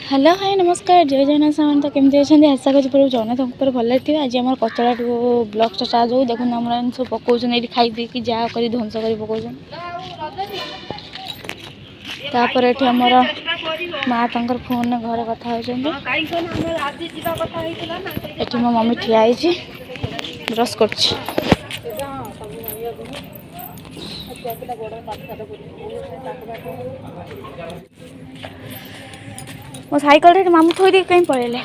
Hello hi नमस्कार जय जगन्नाथ सामान तो केमती अच्छा आशा कर जगन्नाथ भल थी आज आम कचरा ब्लॉक स्टार्ट हो देखो आम सब पकाउन ये खाई पी कि जहाँ कर ध्वंस कर पकाउन आमर माँ तर फोन घरे कथा होती मो मम्मी ठिया ब्रश कर मो साइकल मामू थोड़ी कहीं पड़े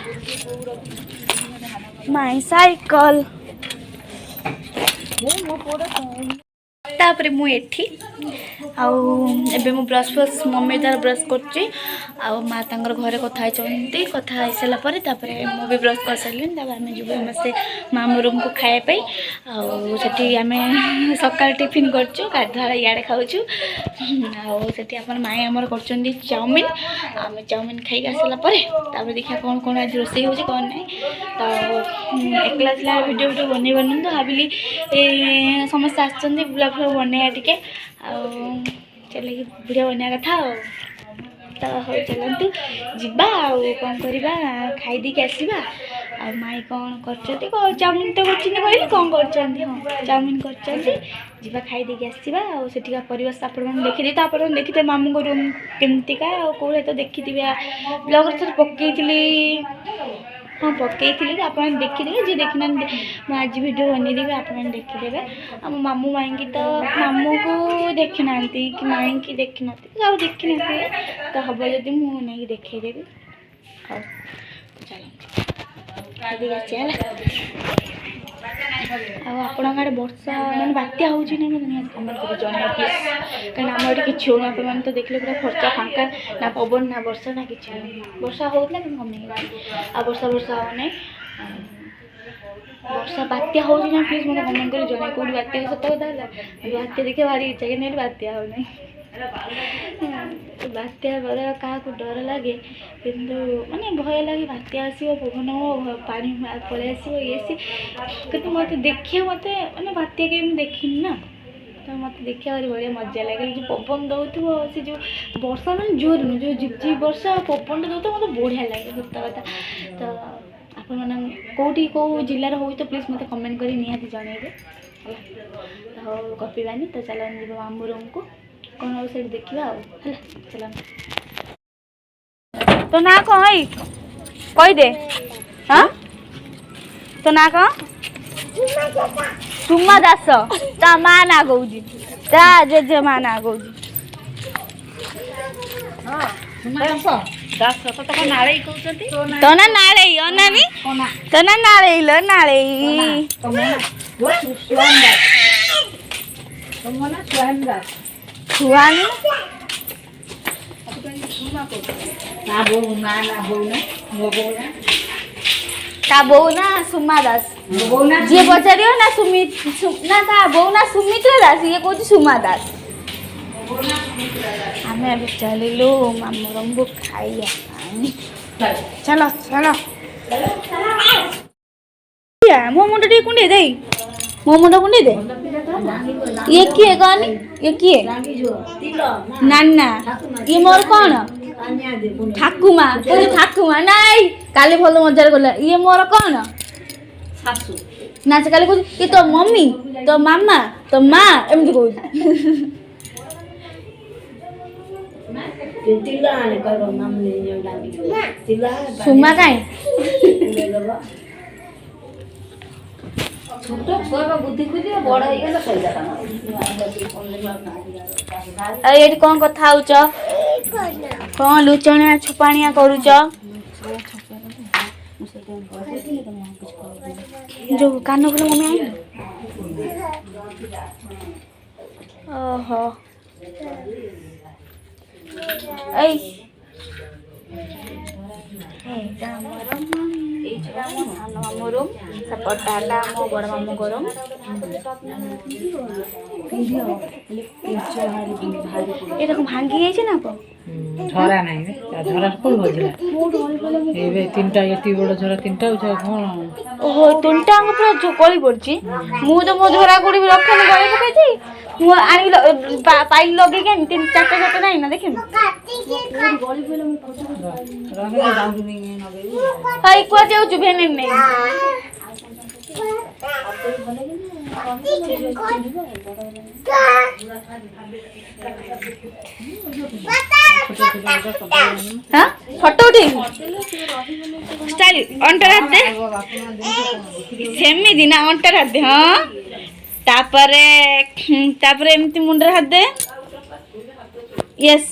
माई साइकल तापर मुठी आबे मु ब्रश फ्रश मम्मी तार ब्रश कर माँ तर घरे कथा कथा सारापर मु भी ब्रश कर सारे आम जी समस्ते मामू रूम को खायापी आम सका टिफिन करूँ गाधा इे खाऊँ आम माई आमर कर चाउमिन आम चाउमिन खाई आसारापर देखा कौन कौन आज रोसे हो कौन ना तो एकला थी वीडियो वीडियो बन पार्न तो भाविली समस्त आसुच्च ब्लॉग बनवा टे चल वीडियो बनवा कथा तो हो चलतु जीवा कौन करवा खाईदी आसवा माई कौन कर चाउमिन तो कर कौन कर हाँ चाउमिन कर खाईदी आसवा आठिका परिवेश आपण देखी तो आप देखिए मामू रूम केमतिका कौन तो देखी ब्लॉग थोड़ा पकई हाँ पकई आप देखिए जी देखना मुझे आज वीडियो बनईदेवी आप देखीदे आम मामू माई की तो मामू को देखी ना कि माई की देखी ना सब देखी ना तो हम जब मुझे देखईदेवी हाँ चलो आड़े वर्षा मैंने बात्या हो कमेंट कर जन प्लीज कहीं आम ये कि हो तो देखले पूरा खर्चा फांका ना पवन ना वर्षा ना कि वर्षा होता कि कमी आ वर्षा वर्षा होना वर्षा बात्या हो प्लीज मतलब कमेंट कर जन कौट बात्या सत कथा बात्या देखिए भारी इच्छा कि बात्या होना बात्या बड़ा क्या डर लगे किंतु माने भय लगे बात्या आसो पवन पानी पलि आसो ये सी कि मत देखिए मत मैंने बात्या के देखनी ना तो मत देखा भारी बढ़िया मजा लगे जो पवन दौथो से जो वर्षा मैंने जोर नु जो झिपझिप वर्षा पवन दौथ मत बढ़िया लगे सत कथा तो आपण कौटी कौ जिलार हो तो प्लीज मत कमेंट कर निहाती जनइबे तो गपीबानी तो चल जी मामू रूम को कौन हो से देखा है चल तो ना कह कहीदे हाँ तो ना कह सुमा दास ता माँ ना कौच ता जेजे माँ ना कौच तो ना नाले अनानी तो ना नाले लो नाले छुआनी ता बो ना सुमा दास जी पचार ना सुमित ना ता बो ना सुमित्रा दास ये कौन सुमा दास आम अभी चलू मामू रूम को खाई चलो चलो मो मुंड टे कुंडे दे मो मुंड कुंडे दे ये किए कहनी ये किए नाना ये मोर कौन ठाकुमा कह ठाकुमा नाई काली भल मजार गला ये मोर कौन ना से काली कह ये तो मम्मी तो मामा तो माँ एमती कह सुमा कहीं ये कौन कथा हो कौन लुचणिया छुपाणिया करुच जो कान फुल मम्मी आई ओहो मामू रूम सपटा मो बड़ मामू को रूम ये भांगी जाइए ना झरा नहीं झरा कौन बजला ए तीनटा एती बड़ झरा तीनटा कौन ओहो तीनटा पूरा गली पड़ी मु तो मो झरा गुड़ी रखनी गली पकई मु आनी पाइल लगे के तीन चारटा चारटा नहीं ना देखिन गली पइला मु रंगे जाऊ नहीं नगे हाय को जाऊ छु भेने नहीं हाँ फोटो उठे स्टाइल अंटर हाथ दे सेमी ना अंटर हाथ दे हाँ तापरे तापरे एमती मुंडर हाथ दे यस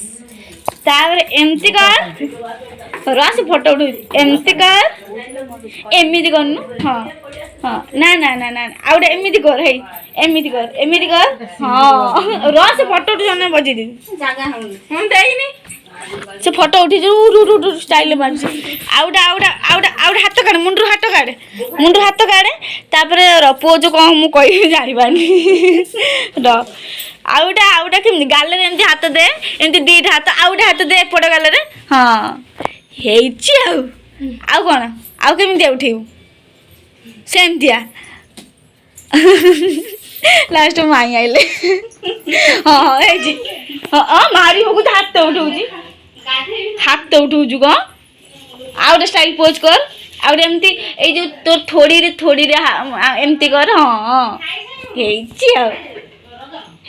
तापरे एमती कर रास फोटो उठे एमती कर एमती करनु हाँ हाँ ना ना ना ना आउट एमती कर है एमती कर हाँ रास फोटो उठे जने बजे दे जगह हम देइनी से फोटो उठी जो स्टाइल मार आउटा आउटा आउटा आउटा हाथ काढ़ मुंडू हाथ काढ़े तापर पोज कौन मु कह जानी आउटा आउटा केमती गाल एमती हाथ दे एमती दीटा हाथ आउटा हाथ दे एपट गाल हाँ आउ कौन आउ केमती उठेबू सेमतिया लास्ट माई आइले हाँ हाँ मारी हो हाथ उठाऊँ हाथ उठाऊँ कौन आउ स्टाइल पोज कर आउ एमती ए जो तोर थोड़ी रे एमती कर हाँ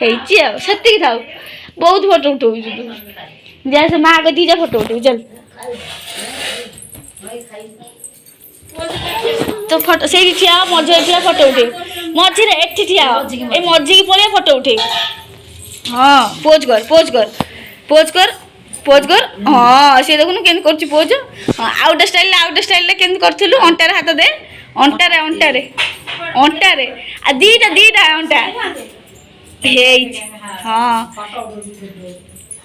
सेति थाउ बहुत फोटो उठाऊँ तू जैसे माँ को दीजा फोटो उठाऊ चल तो फोटो से ठिया मझे ठिया फोटो उठे मझे एठी ठिया ए मझी की पड़े फोटो उठे हाँ पोज कर हाँ सी देखुन के पोज हाँ आउट स्टाइल के करूँ अंटार हाथ दे अंटारे आ दीटा अंटा हाँ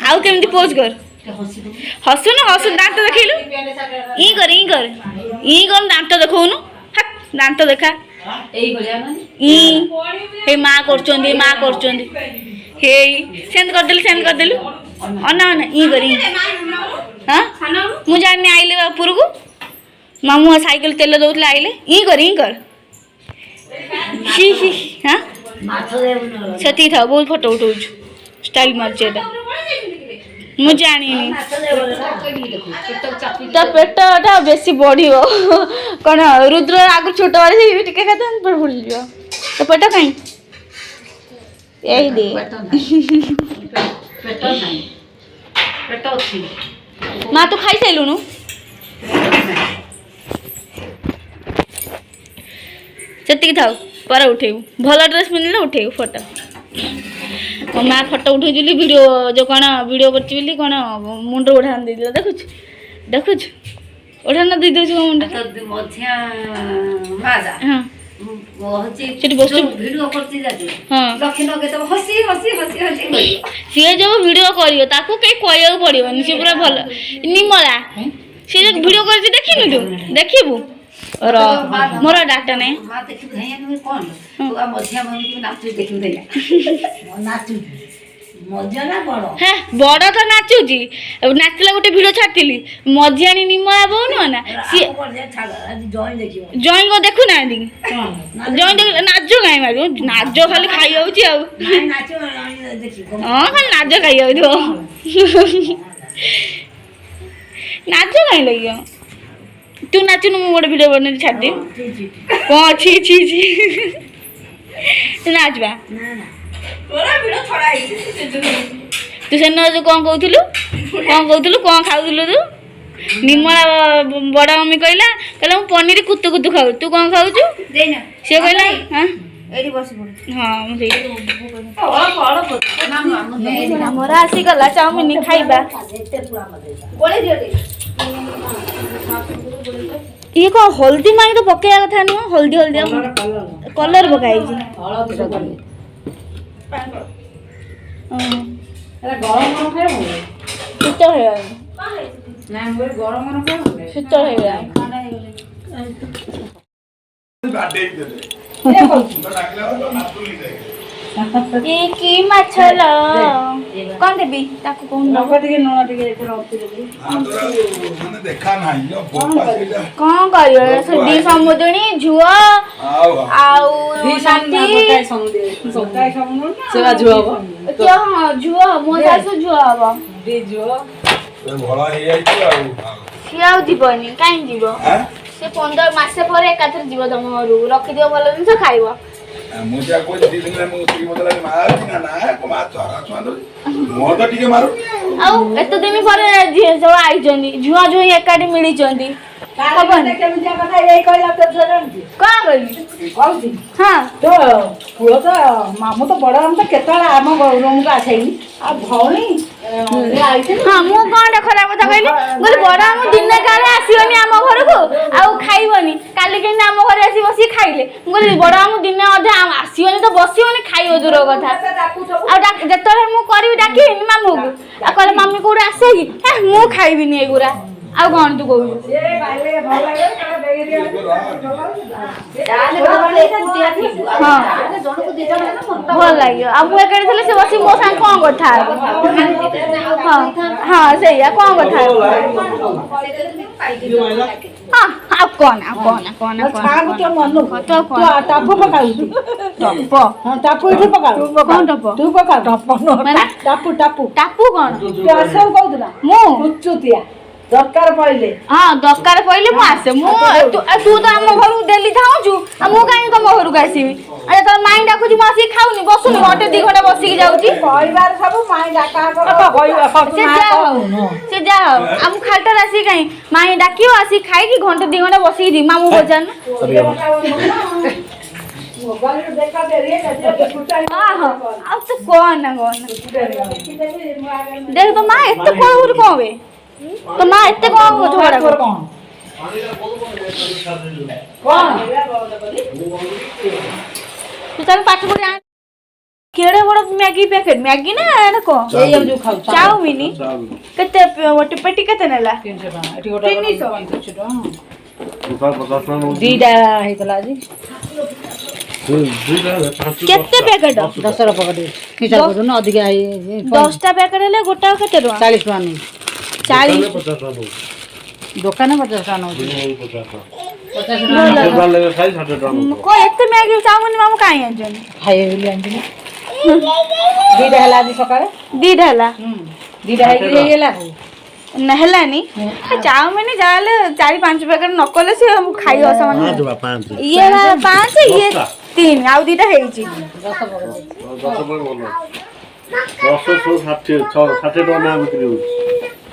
आउ केमती पोज कर हसुन दांत देखलु ई कर दांत देखौनु दांत देखा हे माँ कर देलु अना ई कर हाँ मु जानी आइले बापुर को मामू साइकिल तेल दौले आइले ई कर हाँ से था बहुत फोटो उठाऊ स्टाइल मार्चे मु जानी तो पेटा बेसी बढ़ कौन रुद्र आगु छोट वाले टिके खाते भूल जा तो पेट कहीं यही दे माँ तो खाई सारूनु से था पर उठेबू भल ड्रेस पिंधले उठेबू फोटो मो माँ फोटो उठे वीडियो जो कौन वीडियो कर कौन मुंड उठान दे देखुच उठान दे दे मुंड सी जो वीडियो कर पड़ोनी सी पूरा भल निमला सी जो वीडियो कर देखी देखू मोर डाटा नहीं बड़ तो नाचुची नाचला गोटे भिड छाड़ी मझियाणी निमला बहु नुह ना सी जॉइन को देखु ना जॉइन देख नाच कहीं मारू नाच खाली खाई हाँ खाली नाच खाई नाच कहीं लगे तू नाचुनु मु गोटे वीडियो बन छाड़ी कौन छी छी छी नाचबा तू से जो कौन कहलु कौन खाऊलु तू निमला बड़ मम्मी कहला मु पनीर कुतु कुतु खाऊ तू कौन खाऊ सी कहला हाँ मोर आसीगला चाउमिन खाइबा ये कौन हल्दी मांग तो पकड़ा कथा नुह हल्दी कलर पकाई ये की माछल कौन देबी ताको कोन नग टिके नुण टिके एथर ऑप्शन देबी माने देखा नाही यो बोपासीला कौन करियो से दी समुद्री झुआ आउ दी सामने गोटाय समुद्र सेवा जुआ हो क्या हां झुआ मो सासु झुआ हबो दी जुआ भला हे आइछ आ सियाउ जीवनी काई जीवो से 15 मासे परे एकाथर जीव तम घरु रखि दियो भलो दिन से खाइबो मुझे कोई दी दिन में मुझे बदला मार ना ना को मा तोरा छांदो मो तो टिके मारू आउ एत दिन परे जो आई जनी झुआ जो एकाडी मिली जंदी काबन केमितिया कथा एई कहला तो जरंती का गई कहती हां तो पुओ तो मामू तो बड़ा हम तो केतला आम रूम का आछैनी आ भौणी रे आइते हां मो कोन खराब कथा कहली बोले बड़ा हम दिन काले आसीबनी हम घर को आउ खाइबनी काली के हम घर आसी बसी खाइले बोले बड़ा हम दिन अधे आसीबनी तो बसीबनी खाइबो दूर कथा आ जतरे मु करबी डाकी मामू को आ कहले मम्मी कोड आसे कि मु खाइबिनी एगुरा आ कोन तू कहू ए भाईले भल लागे कटा देई दिया हां भल लागियो आ मु एकडे थले से बसी मो संग कोन कथा हां हां सहीया कोन कथा हां आप कोन छागु तो मनु तो तो टापो पकाउती टप हां टापो इथे पकाउ कोन टप तू पका टप न टापू टापू टापू कोन तू आसौ कहउतला मु उच्चुतिया दरकार पहिले हां दरकार पहिले मु आसे मु तू तो हम घरु देली थाउछु आ मु काई तम घरु आसीबी अरे तो माई डाकुची मु आसी खाउनी बसुनी घंटे 2 घंटा बसी की जाउची परिवार सब माई डाका कर से जा हम खालटा आसी काई माई डाकियो आसी खाई की घंटे 2 घंटा बसी दी मामू बजान मोबाइल देखा दे रे हां अब तो कोन देख तो मां एते कोन कोवे तो मां एते कोन झोड़ा कोन तू चल पाठ पढ़ा केड़े बड़ मैगी पैकेट मैगी ना एना को ए जो खाउ चाउमीन केते ओटे पेटी केते नेला 300 टका एटी गोटा 350 टका ऊपर 50 टका दीदा हेतला जी केते पैकेट 10 रा पकड़ किसा करू न अधिक आई 10 टा पैकेट ले गोटा केते रो 40 टका नहीं 40 दुकान 50 टका नौ 50 को एते मैगी चाउमीन मामू काई आजन खाए बोली आंजी दीदा हला जी सकाळे दीदा हला दीदा है कि हेला नहलानी चाउमीन जाले 4-5 पैकेट नकले से हम खाई असमान ये 5 ये 3 आउ दीटा हेची 10 टका ना बिक्री हो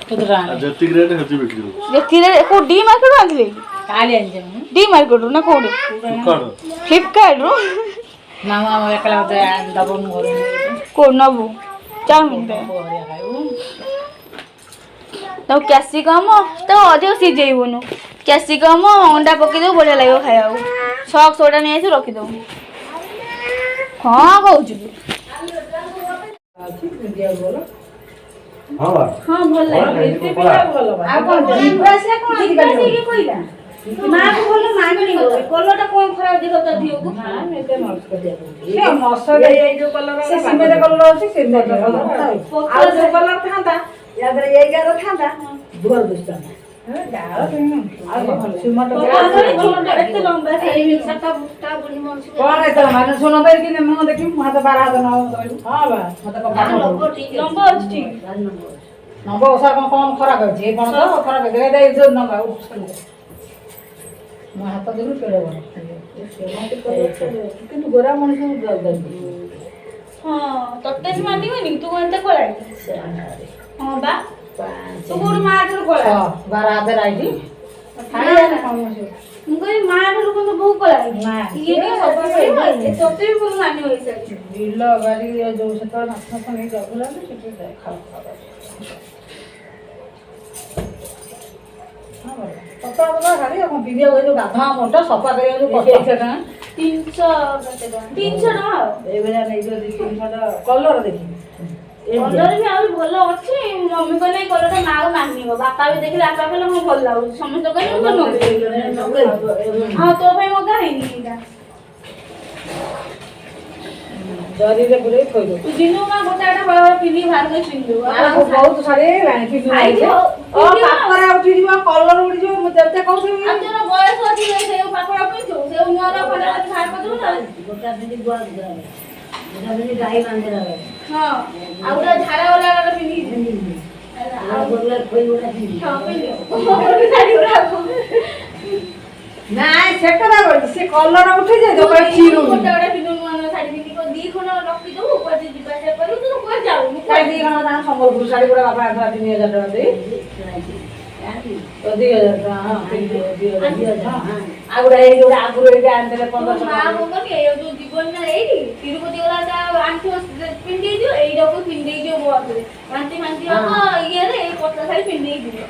केतरा जति ग्रेड हेती बिक्री हो ये तीरे को डी मार्केट आनले काली आंजी डी मार्केट ना कोड फ्लिपकार्ट रो मामा एकला दबन घर को नबु चाउमीन पे तो कैप्सिकम तो अधिक सिजेइबनु कैप्सिकम अंडा पके दो बढ़िया लागो खाया सॉक्स ओडा नै आसी रखि दो हां कहू छु हां भल लागे एते पिला भल बा आ कोन दिवासिया कोन दिवासिया के कोइला मां को बोले मांगनी हो कलरटा कोन खराब देखो त दियो को हां एते नर्स कर दिया से मस्त गई ए जो कलर से सिमेरे कलर अछि से दे आ जो कलर था याद रे 11 था दुबर दुस्ता गाओ तुम आ सिमट एते लंबा से मिक्सरटा बुटा बुढ़ी मनसी कोन है त माने सुनो दे कि म देखि म हाथ 12 हाथ न हां बा मत को लंबा अछि ठीक नंबर ओसा कोन खराब है जे कोन तो खराब दे दे जो नंबर म हाथ देलु केड़े बन किंतु गोरा मनुष्य हां तत्ते मानिबनी तू एते कोला हां बा तू कोड मार कोला 12 हाथ राइटी खाली ना काम से मुगई मार को तो बहु कोला ना ये नहीं सब तत्ते भी बोल मानी होई सके बिल्लो गाड़ी जो से तो नाथ नहीं जागला ना से खाओ पता पता खाली हम वीडियो जो गाधा मोटा सफा करे जो 300 टका 300 टका ए बेला नहीं जो 300 टका कलर देखि कलर भी आउ भलो अछि मम्मी को नहीं कलर माग मानिबो बापा भी देखले आपा कहले हम भल लागु समस्त कहले हां तो भाई मगा है नीला ଜରିରେ ପୁରେଇ ଥୋଇଦବୁ। ଦିନୁ ମା ଗୋଟେ ଗୋଟେ ପିନ୍ଧି ବାହାର କରି ପିନ୍ଧୁ। ବହୁତ ଶାଢ଼ୀ ହେଇଗଲାଣି ପିନ୍ଧୁ। ପାପରା ଉଠିଯିବ କଲର ଉଠିଯିବ ମୁଁ ଯେତେ କହୁଥିବି। ତୋର ବୟସ ଅଛି ସେଉ ପାପଡ଼ା ପିନ୍ଧୁ ସେଉ ନୂଆର ଖଣ୍ଡେ ବାହାର କରିଦେବୁ ନା। ଗୋଟା ପିନ୍ଧି ଗୁଆ ଗୋଟା ପିନ୍ଧି ଗାଈ ବାନ୍ଧିଲା ବେଳେ। ହଁ ଆଉ ଗୋଟେ ଝାଡ଼ା ଗଲା ଗୋଟେ ପିନ୍ଧିକି ଆଉ ଗୋଲା ଖୋଇ ଗୋଟା ପିନ୍ଧି। ହଁ ପିନ୍ଧୁ। ନାଇଁ ସେଟା ନା କହୁଛି ସେ କଲର ଉଠିଯାଏ ତ କହି ଚିରୁ। ଗୋଟେ ଗୋଟେ ପିନ୍ଧୁ ନୂଆ ନୂଆ ଶାଢ଼ୀ ପିନ୍ଧି ଦି ଖଣ୍ଡ ରଖିଦବୁ କୁଆଡ଼େ ଯିବା ଆସିବା କରିବୁ ତୁ କୁଆଡ଼େ ଯାଉନୁ। କାଇଁ ଦି ଖଣ୍ଡ ତାଙ୍କ ସମ୍ବଲପୁର ଶାଢ଼ୀ ଗୁଡ଼ା ବାପା ଆଗୁଆ 3000 ଟଙ୍କା ଦେଇ। ତ 2000 ଟଙ୍କା ହଁ 2000 ଆଉ ଗୋଟେ ଏଇ ଯୋଉଟା ଆଗରୁ ଏଇଟା ଆଣିଦେଲେ 1500 ମା କହୁନି ଏଇ ଯୋଉ ଜୀବନ ନା ଏଇଠି ତିରୁପତି ଗଲା ତା ଆଣ୍ଠୁ ପିନ୍ଧେଇ ଦିଅ ଏଇଟାକୁ ପିନ୍ଧେଇ ଦିଅ ବସରେ ବାନ୍ତି ଫାନ୍ତି ହବ ଇଏରେ ଏଇ ପତଳା ଶାଢ଼ୀ ପିନ୍ଧେଇ ଦିଅ।